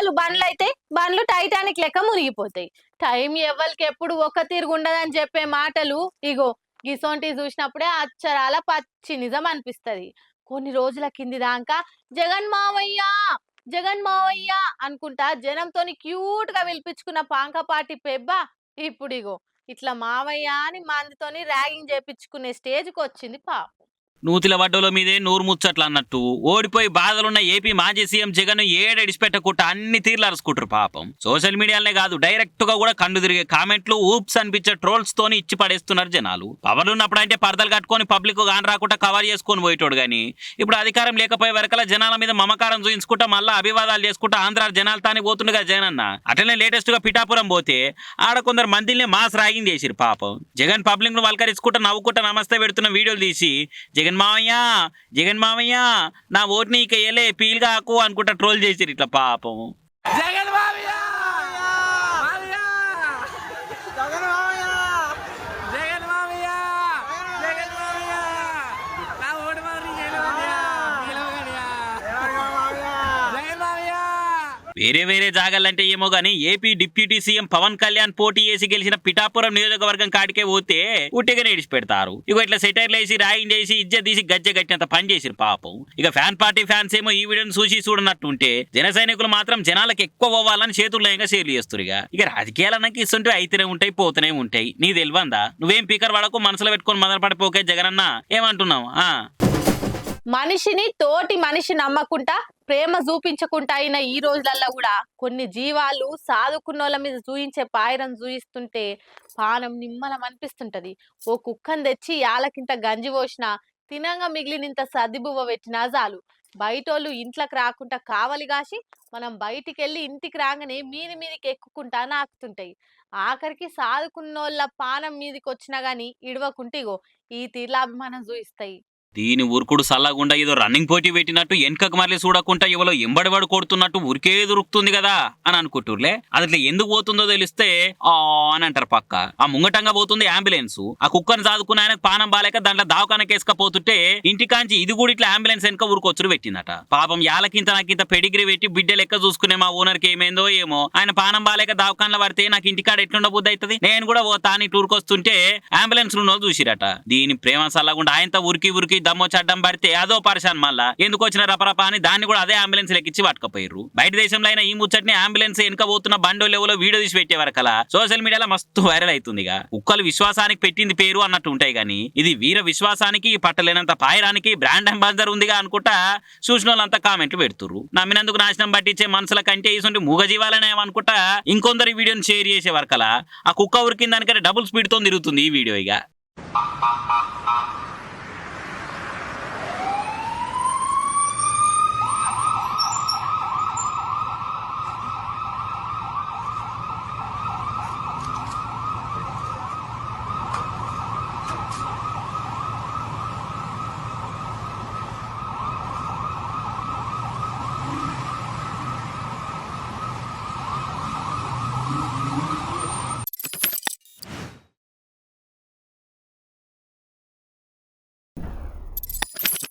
చాలు బండ్లైతే బండ్లు టైటానిక్ లెక్క మునిగిపోతాయి. టైం ఎవ్వరికి ఎప్పుడు ఒక్క తీరుగా ఉండదని చెప్పే మాటలు ఇగో గిసొంటివి చూసినప్పుడే అచ్చరాల పచ్చి నిజం అనిపిస్తది. కొన్ని రోజుల కింది దాకా జగన్ మావయ్య జగన్ మావయ్య అనుకుంటా జనంతోని క్యూట్ గా పిలిపించుకున్న పాంకపాటి పెబ్బ ఇప్పుడిగో ఇట్లా మావయ్య అని మందితోని ర్యాగింగ్ చేపించుకునే స్టేజ్కి వచ్చింది పాపం. నూతిల వడ్డోల మీదే నూరు ముచ్చట్లు అన్నట్టు ఓడిపోయి బాధలున్న ఏపీ మాజీ సీఎం జగన్ ఏడడిసిపెట్టకుండా అన్ని తీర్లు అరుచుకుంటారు పాపం. సోషల్ మీడియాలనే కాదు డైరెక్ట్ గా కూడా కండు తిరిగే కామెంట్లు ఊప్స్ అనిపించే ట్రోల్స్ తోని ఇచ్చి పడేస్తున్నారు జనాలు. పవర్లు ఉన్నప్పుడు అంటే పరదలు కట్టుకొని పబ్లిక్ గాని రాకుండా కవర్ చేసుకొని పోయేటోడు గాని ఇప్పుడు అధికారం లేకపోయే వరకల జనాల మీద మమకారం చూయించుకుంటా మళ్ళా అభివాదాలు చేసుకుంటా ఆంధ్ర జనాలు తానే పోతుండగా జగన్ అన్న అట్లనే లేటెస్ట్ గా పిఠాపురం పోతే ఆడ కొందరు మందిని మాస్ ర్యాగింగ్ చేసిరు పాపం. జగన్ పబ్లిక్ ను వల్కరించుకుంటా నవ్వుకుంటా నమస్తే పెడుతున్న వీడియోలు తీసి జగన్ మామయ్య నా ఓటుని ఇక ఏలే పీల్గా ఆకు అనుకుంటా ట్రోల్ చేసిరు ఇట్లా పాపం. జగన్ మామయ్య జగన్ మామయ్య జగన్ మామయ్య జగన్ మామయ్య నా ఓటు మామయ్య జగన్ మామయ్య. వేరే జాగాలంటే ఏమో గానీ AP deputy CM Pawan Kalyan పోటీ చేసి గెలిచిన పిఠాపురం నియోజకవర్గం కాడికే పోతే ఉట్టిగానే ఇడిచి పెడతారు. ఇక ఇట్లా సెటైర్లు వేసి రాయింగ్ చేసి ఇజ్జ తీసి గజ్జె కట్టినంత పని చేసిరు పాపం. ఇక ఫ్యాన్ పార్టీ ఫ్యాన్స్ ఏమో ఈ వీడియోని చూసి చూడనట్టుంటే జన సైనికులు మాత్రం జనాలకు ఎక్కువ పోవాలని చేతుల్లో షేర్లు చేస్తారు. ఇక రాజకీయాలన్నకి ఇస్తుంటే అయితేనే ఉంటాయి పోతూనే ఉంటాయి. నీ తెలివందా నువ్వేం పీకర్ వాడకు మనసులో పెట్టుకొని మొదలు పడిపోకే జగనన్న ఏమంటున్నావు? మనిషిని తోటి మనిషి నమ్మకుంటా ప్రేమ చూపించకుండా అయిన ఈ రోజులల్లో కూడా కొన్ని జీవాలు సాదుకున్నోళ్ళ మీద చూయించే పాయరం చూయిస్తుంటే పానం నిమ్మలం అనిపిస్తుంటది. ఓ కుక్కను తెచ్చి యాలకింత గంజి పోసినా తినంగా మిగిలినంత సదిబువ్వ పెట్టినా చాలు బయటోళ్ళు ఇంట్లోకి రాకుండా కావలి కాసి మనం బయటికి వెళ్ళి ఇంటికి రాగానే మీదికి ఎక్కుకుంటా నాకుతుంటాయి. ఆఖరికి సాదుకున్నోళ్ళ పానం మీదికి వచ్చినా గాని ఇడవకుంటే ఇగో ఈ తీర్ల అభిమానం చూయిస్తాయి. దీని ఉరుకుడు సల్లగుండా ఏదో రన్నింగ్ పోటీ పెట్టినట్టు వెనకకు మరలి చూడకుండా ఎవరో ఎంబడివాడు కొడుతున్నట్టు ఉరికే దొరుకుతుంది కదా అని అనుకుంటుర్లే. అది ఎందుకు పోతుందో తెలిస్తే అని అంటారు పక్క. ఆ ముంగటంగా పోతుంది అంబులెన్స్. ఆ కుక్కను సాదుకున్న ఆయనకు పానం బాలేక దాంట్లో దావకానకి వేసుకపోతుంటే ఇంటికాంచి ఇది కూడా ఇట్లా అంబులెన్స్ వెనక ఉరుకొచ్చురు పెట్టిందట. పాపం యాలకింత నాకింత పెడిగ్రీ పెట్టి బిడ్డ లెక్క చూసుకునే మా ఓనర్కి ఏమైందో ఏమో ఆయన పానం బాలేక దావకాన్లో పడితే నాకు ఇంటికాడ ఎట్లుండ బుద్ధి అవుతుంది. నేను కూడా తాని టూర్కొస్తుంటే అంబులెన్స్ లో చూసిరట. దీని ప్రేమ సల్లగుండా ఆయనతో ఉరికి దమ్మో చడ్డం పడితే అదో పరిశాన్ మళ్ళా ఎందుకు వచ్చిన రపరప అని దాన్ని కూడా అదే అంబులెన్స్ లెక్కించి పట్టుకపోయారు. బయట దేశంలో అయినా ఈ ముచ్చట్ని అంబులెన్స్ వెనుక పోతున్న బండో లెవెల్లో వీడియో తీసి పెట్టే వరకలా సోషల్ మీడియాలో మస్తు వైరల్ అవుతుంది. కుక్కలు విశ్వాసానికి పెట్టింది పేరు అన్నట్టు ఉంటాయి గానీ ఇది వీర విశ్వాసానికి పట్టలేనంత పాయరానికి బ్రాండ్ అంబాసిడర్ ఉందిగా అనుకుంటా చూసిన వాళ్ళంతా కామెంట్లు పెడుతురు. నమ్మినందుకు నాశనం పట్టించే మనుషుల కంటే ఇటువంటి మూగజీవాలనే అనుకుంటా ఇంకొందరు ఈ వీడియోని షేర్ చేసే వరకలా ఆ కుక్క ఉరికిందానికంటే డబుల్ స్పీడ్ తో తిరుగుతుంది ఈ వీడియో. ఇక